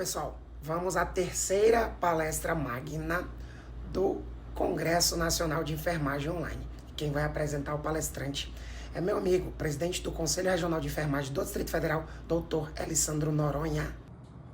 pessoal, vamos à terceira palestra magna do Congresso Nacional de Enfermagem Online. Quem vai apresentar o palestrante é meu amigo, presidente do Conselho Regional de Enfermagem do Distrito Federal, Dr. Elisandro Noronha.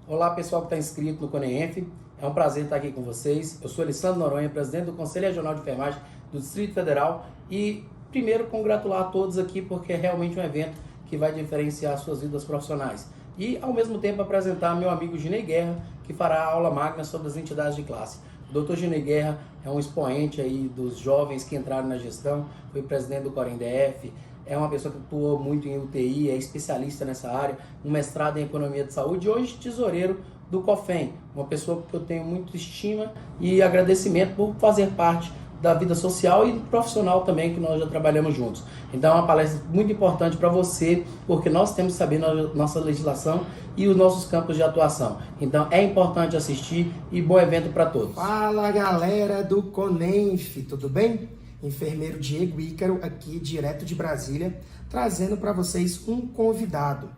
Olá pessoal que está inscrito no CONENF, é um prazer estar aqui com vocês. Eu sou Elisandro Noronha, presidente do Conselho Regional de Enfermagem do Distrito Federal e primeiro congratular a todos aqui porque é realmente um evento que vai diferenciar suas vidas profissionais. E ao mesmo tempo apresentar meu amigo Ginei Guerra, que fará a aula magna sobre as entidades de classe. O Dr. Ginei Guerra é um expoente aí dos jovens que entraram na gestão, foi presidente do CORENDF, é uma pessoa que atuou muito em UTI, é especialista nessa área, um mestrado em Economia de Saúde e hoje tesoureiro do COFEM, uma pessoa que eu tenho muita estima e agradecimento por fazer parte da vida social e profissional também, que nós já trabalhamos juntos. Então é uma palestra muito importante para você, porque nós temos que saber nossa legislação e os nossos campos de atuação. Então é importante assistir e bom evento para todos. Fala galera do CONENF, tudo bem? Enfermeiro Diego Ícaro aqui, direto de Brasília, trazendo para vocês um convidado,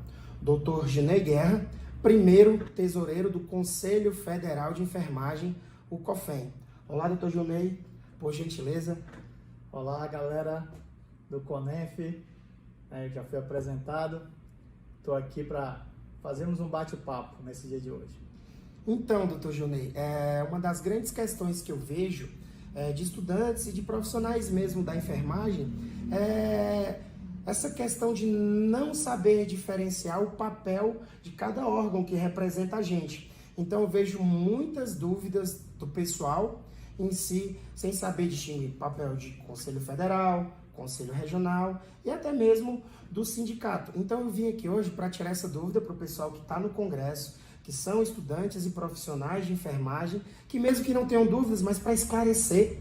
Dr. Ginei Guerra, primeiro tesoureiro do Conselho Federal de Enfermagem, o COFEM. Olá, Dr. Ginei, por gentileza. Olá, galera do CONENF, já fui apresentado, estou aqui para fazermos um bate-papo nesse dia de hoje. Então, Dr. Ginei, uma das grandes questões que eu vejo de estudantes e de profissionais mesmo da enfermagem é essa questão de não saber diferenciar o papel de cada órgão que representa a gente. Então, eu vejo muitas dúvidas do pessoal em si, sem saber distinguir papel de Conselho Federal, Conselho Regional e até mesmo do sindicato. Então eu vim aqui hoje para tirar essa dúvida para o pessoal que está no Congresso, que são estudantes e profissionais de enfermagem, que mesmo que não tenham dúvidas, mas para esclarecer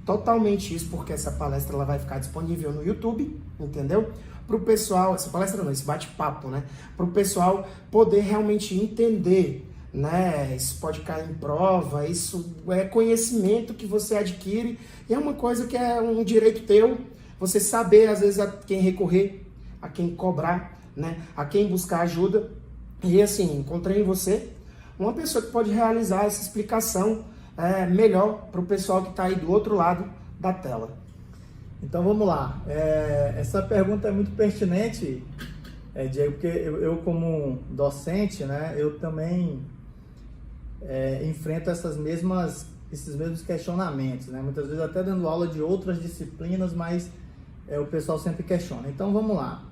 totalmente isso, porque essa palestra ela vai ficar disponível no YouTube, entendeu? Para o pessoal, essa palestra não, esse bate-papo, né? Para o pessoal poder realmente entender, né? Isso pode cair em prova, isso é conhecimento que você adquire e é uma coisa que é um direito teu, você saber às vezes a quem recorrer, a quem cobrar, né? A quem buscar ajuda. E assim, encontrei em você uma pessoa que pode realizar essa explicação melhor para o pessoal que está aí do outro lado da tela. Então vamos lá, essa pergunta é muito pertinente, Diego, porque eu como docente, né, eu também enfrento esses mesmos questionamentos, né? Muitas vezes até dando aula de outras disciplinas, mas o pessoal sempre questiona. Então vamos lá.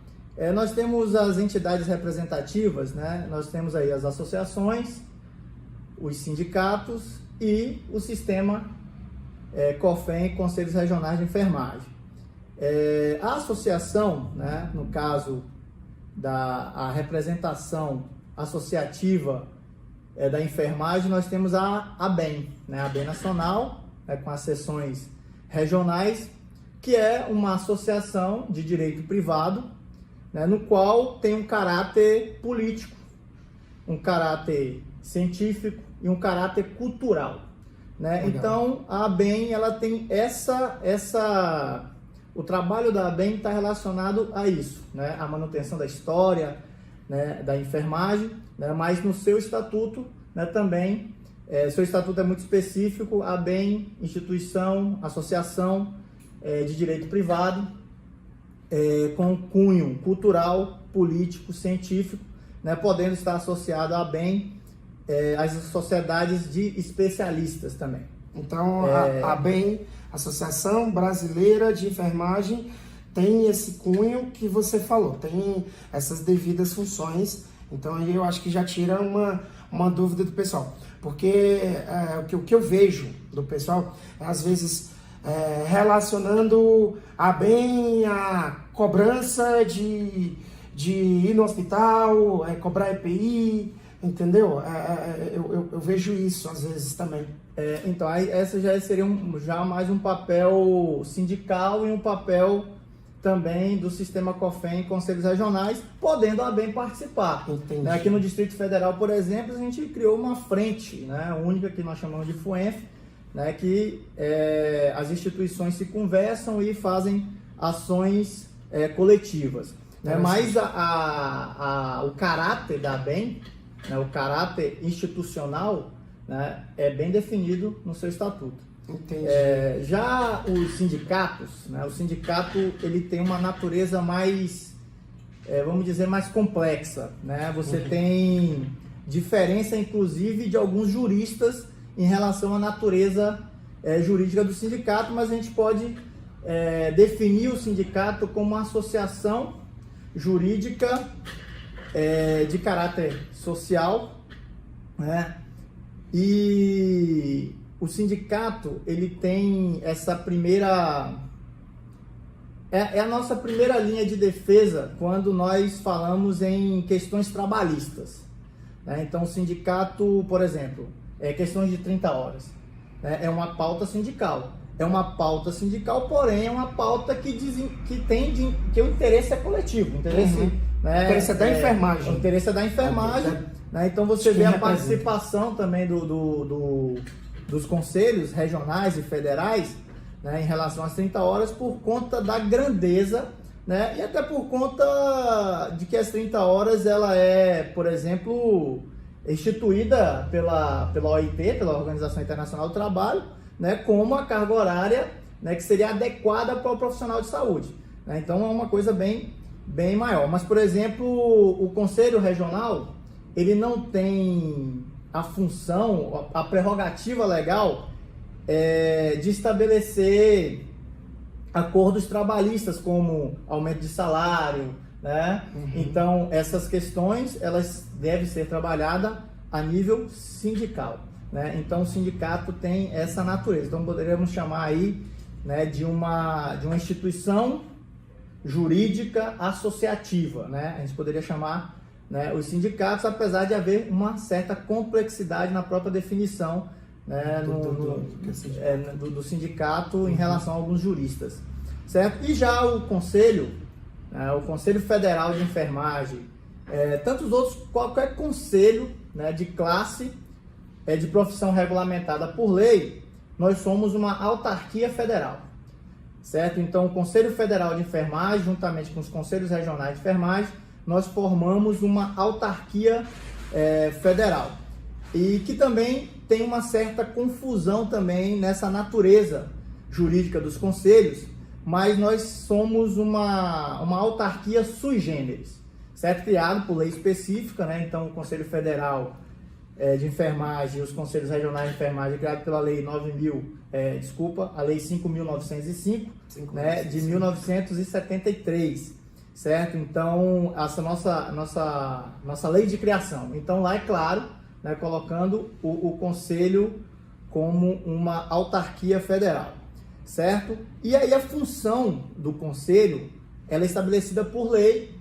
Nós temos as entidades representativas, né? Nós temos aí as associações, os sindicatos e o sistema COFEM, Conselhos Regionais de Enfermagem. A associação, né? No caso da representação associativa da enfermagem, nós temos a ABEM, né? A ABEM Nacional, com as seções regionais, que é uma associação de direito privado, né? No qual tem um caráter político, um caráter científico e um caráter cultural, né? Então, a ABEM, ela tem o trabalho da ABEM está relacionado a isso, né? A manutenção da história, né, da enfermagem, né? Mas no seu estatuto, né, também, seu estatuto é muito específico, a ABEM, instituição, associação de direito privado, com cunho cultural, político, científico, né, podendo estar associado à ABEM, às sociedades de especialistas também. Então, a ABEM, Associação Brasileira de Enfermagem, tem esse cunho que você falou, tem essas devidas funções. Então, aí eu acho que já tira uma dúvida do pessoal. Porque o que eu vejo do pessoal, às vezes, relacionando a ABEM a cobrança de ir no hospital, cobrar EPI, entendeu? Eu vejo isso às vezes também. Então, aí essa já seria já mais um papel sindical e um papel também do sistema COFEM e conselhos regionais, podendo a ABEM participar. Entendi. Aqui no Distrito Federal, por exemplo, a gente criou uma frente, né, única que nós chamamos de FUENF, né, que as instituições se conversam e fazem ações coletivas. Né? Mas o caráter da ABEM né, o caráter institucional, né, é bem definido no seu estatuto. Entendi. Já os sindicatos, né, o sindicato ele tem uma natureza mais, vamos dizer, mais complexa, né? Você tem diferença, inclusive, de alguns juristas em relação à natureza jurídica do sindicato, mas a gente pode definir o sindicato como uma associação jurídica de caráter social, né? E o sindicato, ele tem essa primeira... É a nossa primeira linha de defesa quando nós falamos em questões trabalhistas, né? Então, o sindicato, por exemplo, questões de 30 horas, né? É uma pauta sindical. É uma pauta sindical, porém é uma pauta que o interesse é coletivo. O interesse, né, o interesse é da enfermagem. O interesse é da enfermagem. Né? Então você vê a participação também dos conselhos regionais e federais, né, em relação às 30 horas por conta da grandeza, né, e até por conta de que as 30 horas ela é, por exemplo, instituída pela OIT, pela Organização Internacional do Trabalho, né, como a carga horária, né, que seria adequada para o profissional de saúde. Né? Então é uma coisa bem maior. Mas, por exemplo, o Conselho Regional, ele não tem a função, a prerrogativa legal de estabelecer acordos trabalhistas como aumento de salário, né? Então, essas questões, elas devem ser trabalhadas a nível sindical, né? Então, o sindicato tem essa natureza. Então, poderíamos chamar aí, né, de uma instituição jurídica associativa, né? A gente poderia chamar, né, os sindicatos, apesar de haver uma certa complexidade na própria definição, né, do sindicato em relação a alguns juristas, certo? E já o Conselho Federal de Enfermagem, tantos outros, qualquer conselho, né, de classe, de profissão regulamentada por lei, nós somos uma autarquia federal, certo? Então, o Conselho Federal de Enfermagem, juntamente com os Conselhos Regionais de Enfermagem, nós formamos uma autarquia federal, e que também tem uma certa confusão também nessa natureza jurídica dos conselhos, mas nós somos uma autarquia sui generis, certo? Criado por lei específica, né? Então, o Conselho Federal de Enfermagem e os Conselhos Regionais de Enfermagem, criado pela Lei a Lei 5.905, né? De 1973, certo? Então, essa nossa lei de criação. Então, lá é claro, né, colocando o Conselho como uma autarquia federal, certo? E aí a função do Conselho, ela é estabelecida por lei,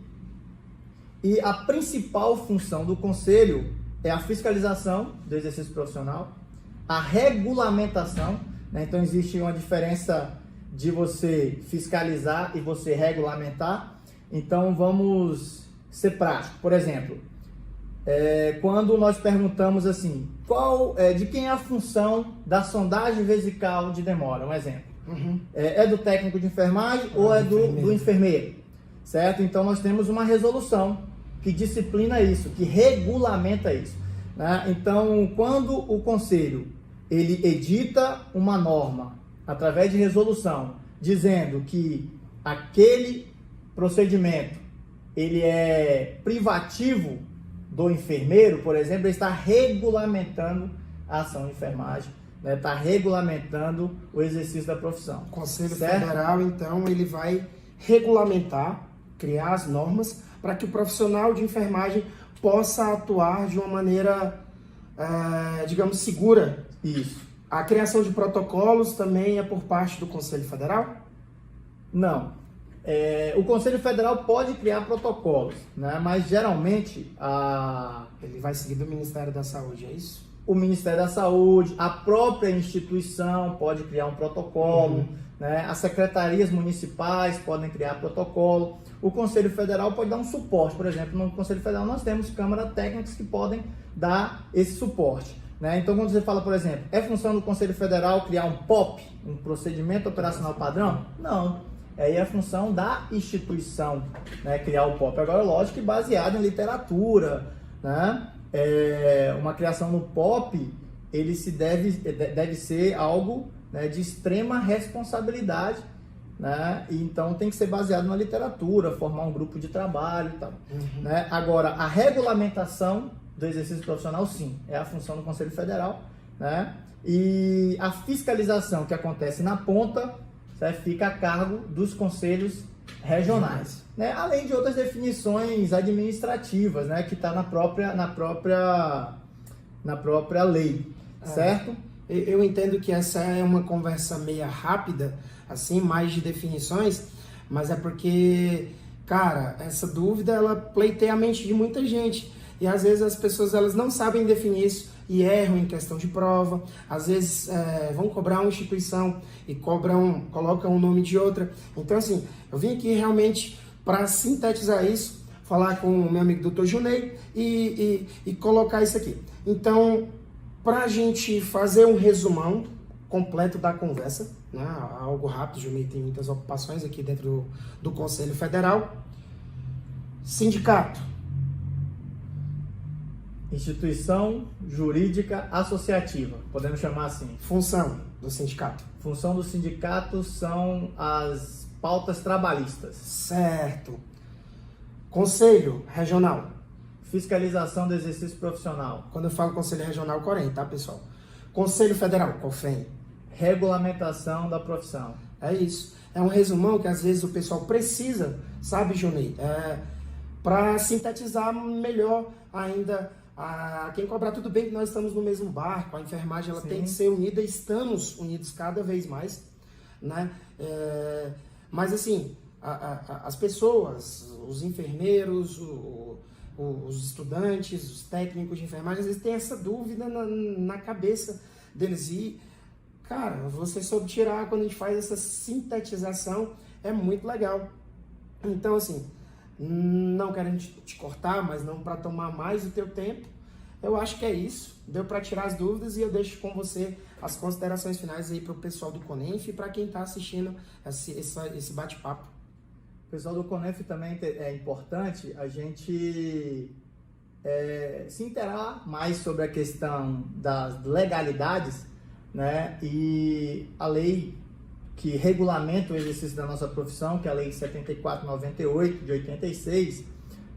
e a principal função do Conselho é a fiscalização do exercício profissional, a regulamentação, né? Então existe uma diferença de você fiscalizar e você regulamentar. Então vamos ser práticos. Por exemplo, quando nós perguntamos assim, de quem é a função da sondagem vesical de demora, um exemplo. É do técnico de enfermagem ou é do enfermeiro, certo? Então nós temos uma resolução que disciplina isso, que regulamenta isso, né? Então, quando o conselho ele edita uma norma através de resolução, dizendo que aquele procedimento ele é privativo do enfermeiro, por exemplo, ele está regulamentando a ação de enfermagem, né? Está regulamentando o exercício da profissão. O Conselho certo? Federal, então, ele vai regulamentar, criar as normas para que o profissional de enfermagem possa atuar de uma maneira, digamos, segura. Isso. A criação de protocolos também é por parte do Conselho Federal? Não. O Conselho Federal pode criar protocolos, né? Mas geralmente ele vai seguir do Ministério da Saúde, é isso? O Ministério da Saúde, a própria instituição pode criar um protocolo, né? As secretarias municipais podem criar protocolo. O Conselho Federal pode dar um suporte. Por exemplo, no Conselho Federal nós temos câmaras técnicas que podem dar esse suporte, né? Então, quando você fala, por exemplo, é função do Conselho Federal criar um POP, um procedimento operacional padrão? Não. Aí é a função da instituição, né, criar o POP. Agora, lógico que baseado em literatura, né, uma criação no POP, ele deve ser algo, né, de extrema responsabilidade, né? E então tem que ser baseado na literatura, formar um grupo de trabalho e tal. Né? Agora, a regulamentação do exercício profissional, sim, é a função do Conselho Federal, né? E a fiscalização que acontece na ponta, certo, fica a cargo dos conselhos regionais, né? Além de outras definições administrativas, né, que está na própria lei, certo? Eu entendo que essa é uma conversa meia rápida, assim, mais de definições, mas é porque, cara, essa dúvida, ela pleiteia a mente de muita gente, e às vezes as pessoas, elas não sabem definir isso e erram em questão de prova, às vezes vão cobrar uma instituição e colocam o nome de outra. Então, assim, eu vim aqui realmente para sintetizar isso, falar com o meu amigo Dr. Junei e colocar isso aqui. Então, para a gente fazer um resumão completo da conversa, né, algo rápido, o Junei tem muitas ocupações aqui dentro do Conselho Federal. Sindicato. Instituição jurídica associativa, podemos chamar assim. Função do sindicato. Função do sindicato são as pautas trabalhistas. Certo. Conselho regional. Fiscalização do exercício profissional. Quando eu falo Conselho Regional, Corém, tá, pessoal? Conselho Federal, COFEM. Regulamentação da profissão. É isso. É um resumão que às vezes o pessoal precisa, sabe, Junei? Para sintetizar melhor ainda quem cobrar. Tudo bem que nós estamos no mesmo barco, a enfermagem ela tem que ser unida, estamos unidos cada vez mais, né? Mas assim, as pessoas, os enfermeiros, os estudantes, os técnicos de enfermagem, às vezes tem essa dúvida na cabeça deles. E, cara, você soube tirar, quando a gente faz essa sintetização, é muito legal. Então, assim, não quero te cortar, mas não para tomar mais o teu tempo. Eu acho que é isso. Deu para tirar as dúvidas e eu deixo com você as considerações finais aí para o pessoal do CONENF e para quem está assistindo esse bate-papo. Pessoal do CONENF, também é importante a gente se inteirar mais sobre a questão das legalidades, né? E a lei que regulamenta o exercício da nossa profissão, que é a Lei 7498 de 86,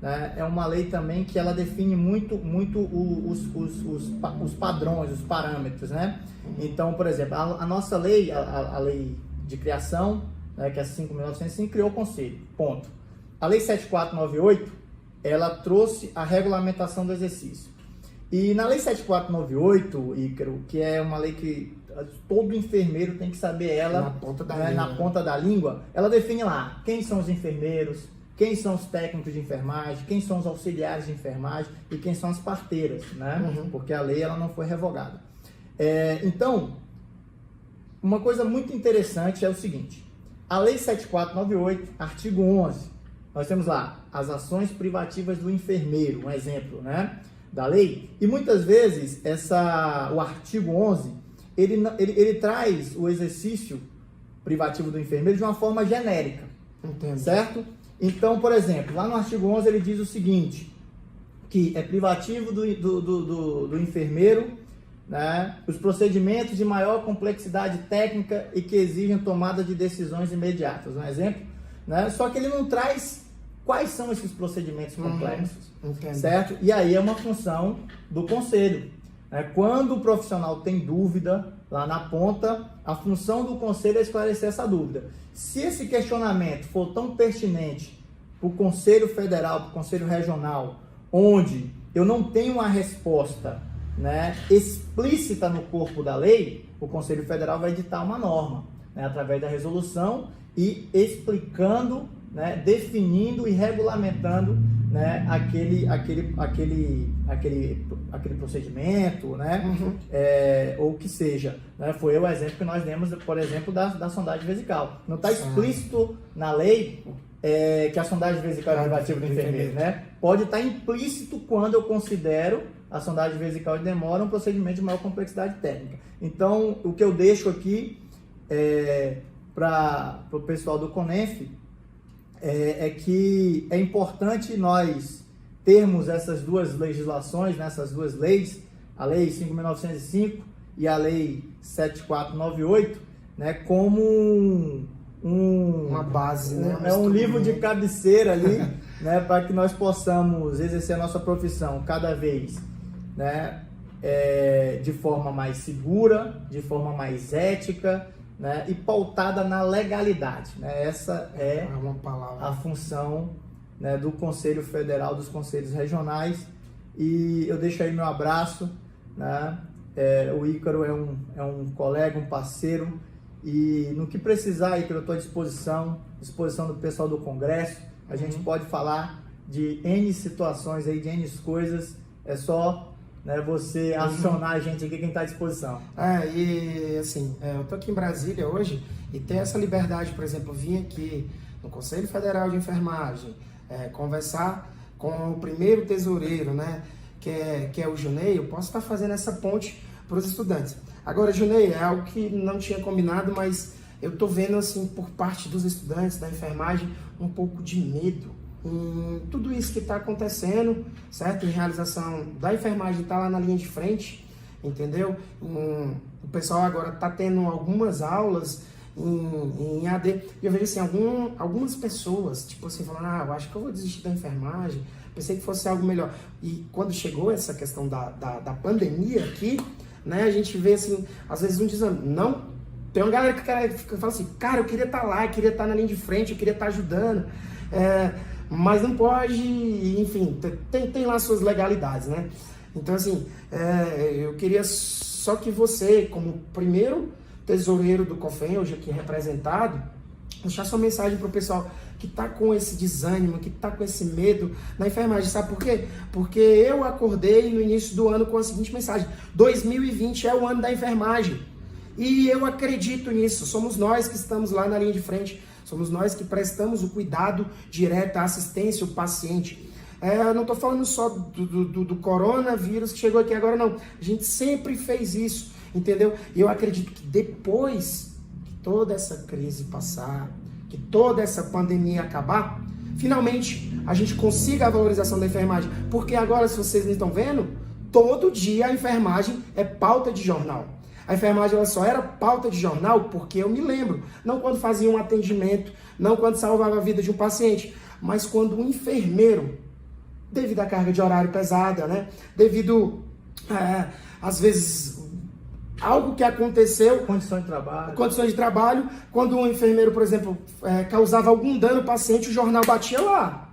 né? É uma lei também que ela define muito os padrões, os parâmetros, né? Então, por exemplo, a nossa lei, a lei de criação, né, que é a 5.905, criou o conselho, ponto. A Lei 7498, ela trouxe a regulamentação do exercício. E na Lei 7498, Ícaro, que é uma lei que todo enfermeiro tem que saber ela, na ponta da língua, ela define lá quem são os enfermeiros, quem são os técnicos de enfermagem, quem são os auxiliares de enfermagem e quem são as parteiras, né? Porque a lei ela não foi revogada. Então, uma coisa muito interessante é o seguinte: a Lei 7498, artigo 11, nós temos lá as ações privativas do enfermeiro, um exemplo, né, da lei. E muitas vezes o artigo 11, ele traz o exercício privativo do enfermeiro de uma forma genérica. Entendo. Certo? Então, por exemplo, lá no artigo 11 ele diz o seguinte, que é privativo do enfermeiro, né, os procedimentos de maior complexidade técnica e que exigem tomada de decisões imediatas, um exemplo, né? Só que ele não traz quais são esses procedimentos complexos, certo? E aí é uma função do conselho, né? Quando o profissional tem dúvida lá na ponta, a função do conselho é esclarecer essa dúvida. Se esse questionamento for tão pertinente para o Conselho Federal, para o Conselho Regional, onde eu não tenho uma resposta, né, explícita no corpo da lei, o Conselho Federal vai editar uma norma, né, através da resolução e explicando, né, definindo e regulamentando, né, aquele procedimento, né, ou que seja, né, foi o exemplo que nós demos, por exemplo, da sondagem vesical. Não está explícito na lei que a sondagem vesical é privativa do enfermeiro, né? Pode estar implícito quando eu considero a sondagem vesical de demora um procedimento de maior complexidade técnica. Então, o que eu deixo aqui para o pessoal do CONENF é que é importante nós termos essas duas legislações, né, essas duas leis, a Lei 5.905 e a Lei 7.498, né, como uma base, né? Um livro de cabeceira ali, né, para que nós possamos exercer a nossa profissão cada vez, né, de forma mais segura, de forma mais ética, né, e pautada na legalidade, né? Essa é uma palavra. A função, né, do Conselho Federal, dos Conselhos Regionais. E eu deixo aí meu abraço, né? O Ícaro é um colega, um parceiro, e no que precisar, Ícaro, eu estou à disposição do pessoal do Congresso. A gente pode falar de N situações aí, de N coisas, é só, né, você acionar a gente aqui, quem está à disposição. E assim, eu tô aqui em Brasília hoje e ter essa liberdade, por exemplo, vim aqui no Conselho Federal de Enfermagem, conversar com o primeiro tesoureiro, né, que é o Junei. Eu posso estar fazendo essa ponte para os estudantes. Agora, Junei, é algo que não tinha combinado, mas eu tô vendo, assim, por parte dos estudantes da enfermagem, um pouco de medo em tudo isso que está acontecendo, certo? Em realização da enfermagem, está lá na linha de frente, entendeu? O pessoal agora está tendo algumas aulas em AD, e eu vejo assim, algumas pessoas, tipo assim, falando, eu acho que eu vou desistir da enfermagem, pensei que fosse algo melhor. E quando chegou essa questão da pandemia aqui, né, a gente vê assim, às vezes um desânimo. Não, tem uma galera que fala assim, cara, eu queria estar lá, eu queria estar na linha de frente, eu queria estar ajudando, mas não pode, enfim, tem lá suas legalidades, né? Então, assim, eu queria só que você, como primeiro tesoureiro do COFEM, hoje aqui representado, deixar sua mensagem para o pessoal que está com esse desânimo, que está com esse medo na enfermagem. Sabe por quê? Porque eu acordei no início do ano com a seguinte mensagem: 2020 é o ano da enfermagem. E eu acredito nisso. Somos nós que estamos lá na linha de frente. Somos nós que prestamos o cuidado direto, a assistência, o paciente. Eu não estou falando só do coronavírus que chegou aqui agora, não. A gente sempre fez isso, entendeu? E eu acredito que depois que toda essa crise passar, que toda essa pandemia acabar, finalmente a gente consiga a valorização da enfermagem. Porque agora, se vocês não estão vendo, todo dia a enfermagem é pauta de jornal. A enfermagem ela só era pauta de jornal porque eu me lembro, não quando fazia um atendimento, não quando salvava a vida de um paciente, mas quando um enfermeiro, devido à carga de horário pesada, né, devido, às vezes, algo que aconteceu... Condições de trabalho. Quando um enfermeiro, por exemplo, causava algum dano ao paciente, o jornal batia lá.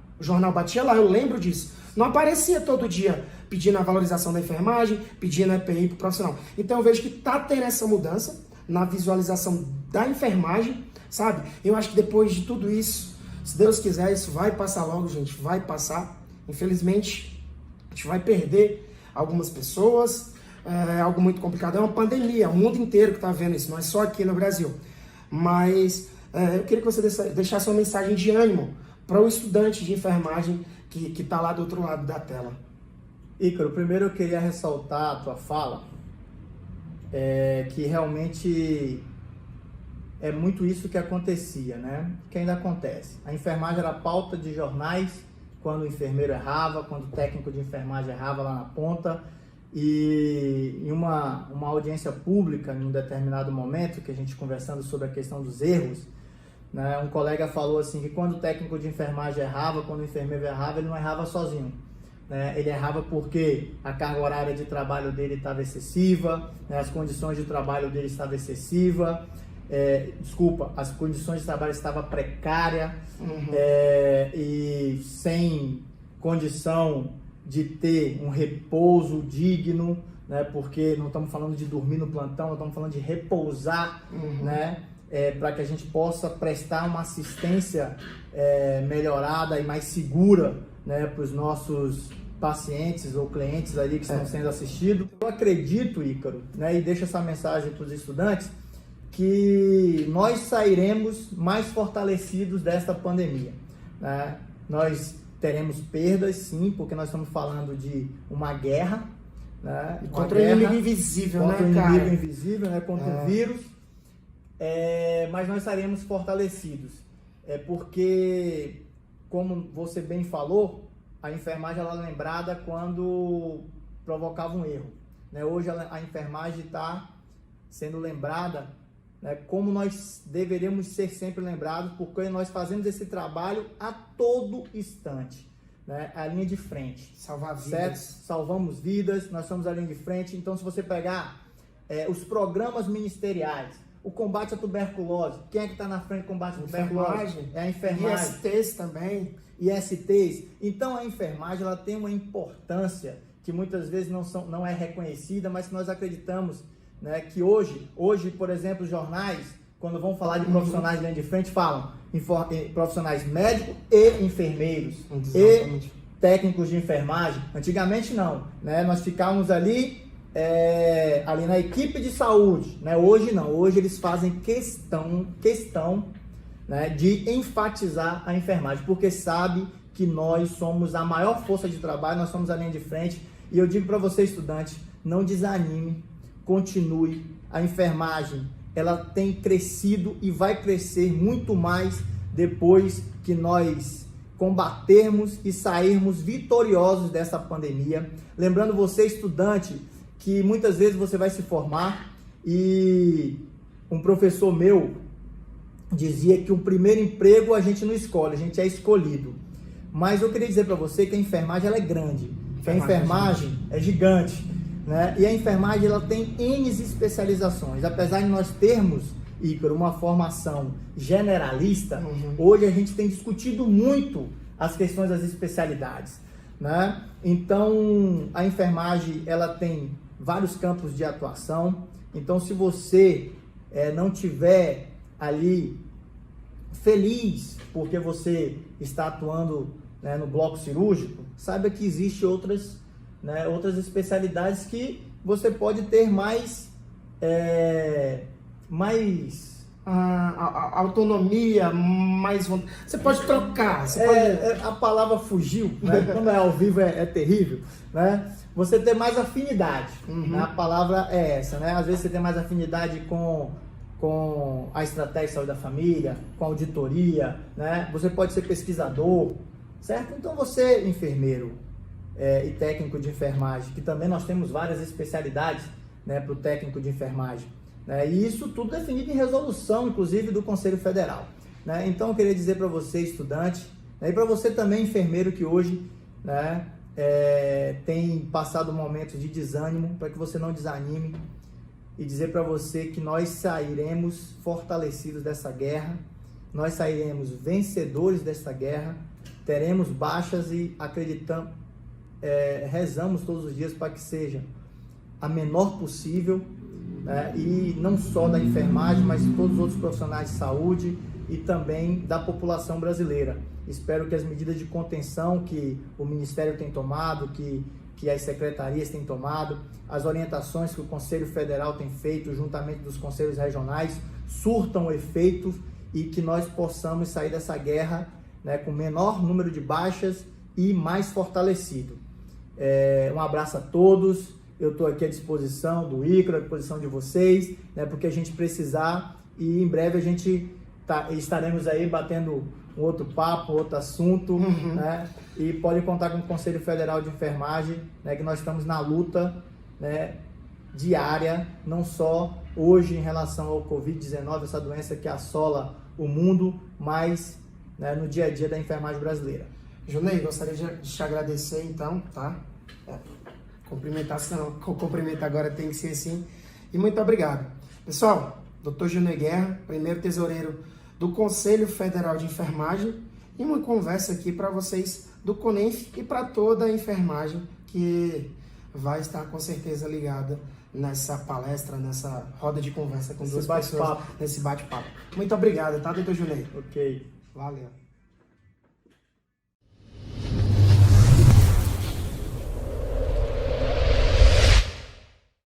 Eu lembro disso. Não aparecia todo dia pedindo a valorização da enfermagem, pedindo a EPI para o profissional. Então eu vejo que está tendo essa mudança na visualização da enfermagem, sabe? Eu acho que depois de tudo isso, se Deus quiser, isso vai passar logo, gente. Vai passar. Infelizmente, a gente vai perder algumas pessoas. É algo muito complicado. É uma pandemia. O mundo inteiro que está vendo isso. Não é só aqui no Brasil. Mas eu queria que você deixasse uma mensagem de ânimo para o estudante de enfermagem que está lá do outro lado da tela. Ícaro, primeiro eu queria ressaltar a tua fala, que realmente é muito isso que acontecia, né? Que ainda acontece. A enfermagem era pauta de jornais quando o enfermeiro errava, quando o técnico de enfermagem errava lá na ponta, e em uma audiência pública, em um determinado momento, que a gente conversando sobre a questão dos erros, né, um colega falou assim que quando o técnico de enfermagem errava, quando o enfermeiro errava, ele não errava sozinho. Ele errava porque a carga horária de trabalho dele estava excessiva, né, as condições de trabalho dele estavam excessivas, as condições de trabalho estavam precárias, e sem condição de ter um repouso digno, né, porque não estamos falando de dormir no plantão, nós estamos falando de repousar, né, para que a gente possa prestar uma assistência melhorada e mais segura, né, para os nossos pacientes ou clientes ali que estão sendo assistidos. Eu acredito, Ícaro, né, e deixo essa mensagem para os estudantes, que nós sairemos mais fortalecidos desta pandemia, né? Nós teremos perdas, sim, porque nós estamos falando de uma guerra, né? Contra o inimigo invisível, né, cara? Contra o inimigo invisível, né? Contra o vírus. Mas nós estaremos fortalecidos. Porque, como você bem falou, a enfermagem ela é lembrada quando provocava um erro, né? Hoje a enfermagem está sendo lembrada, né, como nós deveríamos ser sempre lembrados, porque nós fazemos esse trabalho a todo instante, né? A linha de frente. Salvar vidas. Certo? Salvamos vidas, nós somos a linha de frente. Então, se você pegar os programas ministeriais, o combate à tuberculose, quem é que está na frente do combate à tuberculose? É a enfermagem. ISTs também. ISTs. Então, a enfermagem ela tem uma importância que muitas vezes não é reconhecida, mas que nós acreditamos, né, que hoje, por exemplo, os jornais, quando vão falar de profissionais de linha de frente, falam em profissionais médicos e enfermeiros. Exatamente. E técnicos de enfermagem. Antigamente não, né? Nós ficávamos ali na equipe de saúde, né? Hoje não, hoje eles fazem questão, né, de enfatizar a enfermagem, porque sabe que nós somos a maior força de trabalho, nós somos a linha de frente. E eu digo para você, estudante, não desanime, continue. A enfermagem, ela tem crescido e vai crescer muito mais depois que nós combatermos e sairmos vitoriosos dessa pandemia. Lembrando você, estudante, que muitas vezes você vai se formar e um professor meu dizia que o primeiro emprego a gente não escolhe, a gente é escolhido. Mas eu queria dizer para você que a enfermagem ela é grande, que a enfermagem é gigante, né? E a enfermagem ela tem N especializações. Apesar de nós termos, Ícaro, uma formação generalista, hoje a gente tem discutido muito as questões das especialidades, né? Então, a enfermagem ela tem vários campos de atuação. Então, se você não tiver ali feliz porque você está atuando, né, no bloco cirúrgico, saiba que existem outras especialidades que você pode ter mais autonomia, mais vontade. Você pode trocar. A palavra fugiu, né? Quando é ao vivo é terrível, né? Você ter mais afinidade, né? A palavra é essa, né? Às vezes você tem mais afinidade com a estratégia de saúde da família, com a auditoria, né? Você pode ser pesquisador, certo? Então você, enfermeiro e técnico de enfermagem, que também nós temos várias especialidades, né, para o técnico de enfermagem, né? E isso tudo definido em resolução, inclusive, do Conselho Federal, né? Então eu queria dizer para você, estudante, né, e para você também, enfermeiro, que hoje, né, tem passado momentos de desânimo, para que você não desanime, e dizer para você que nós sairemos fortalecidos dessa guerra, nós sairemos vencedores dessa guerra, teremos baixas e acreditamos, rezamos todos os dias para que seja a menor possível, né? E não só da enfermagem, mas de todos os outros profissionais de saúde e também da população brasileira. Espero que as medidas de contenção que o Ministério tem tomado, que as secretarias têm tomado, as orientações que o Conselho Federal tem feito, juntamente dos conselhos regionais, surtam efeitos e que nós possamos sair dessa guerra, né, com menor número de baixas e mais fortalecido. Um abraço a todos, eu estou aqui à disposição do Ícaro, à disposição de vocês, né, porque a gente precisar, e em breve a gente estaremos aí batendo um outro papo, outro assunto, né? E pode contar com o Conselho Federal de Enfermagem, né, que nós estamos na luta, né, diária, não só hoje em relação ao Covid-19, essa doença que assola o mundo, mas, né, no dia a dia da enfermagem brasileira. Junei, gostaria de te agradecer, então, tá? Cumprimentar agora tem que ser assim. E muito obrigado. Pessoal, Dr. Junei Guerra, primeiro tesoureiro do Conselho Federal de Enfermagem, e uma conversa aqui para vocês do CONENF e para toda a enfermagem que vai estar com certeza ligada nessa palestra, nessa roda de conversa com duas pessoas, nesse bate-papo. Muito obrigado, tá, Dr. Junei? Ok. Valeu.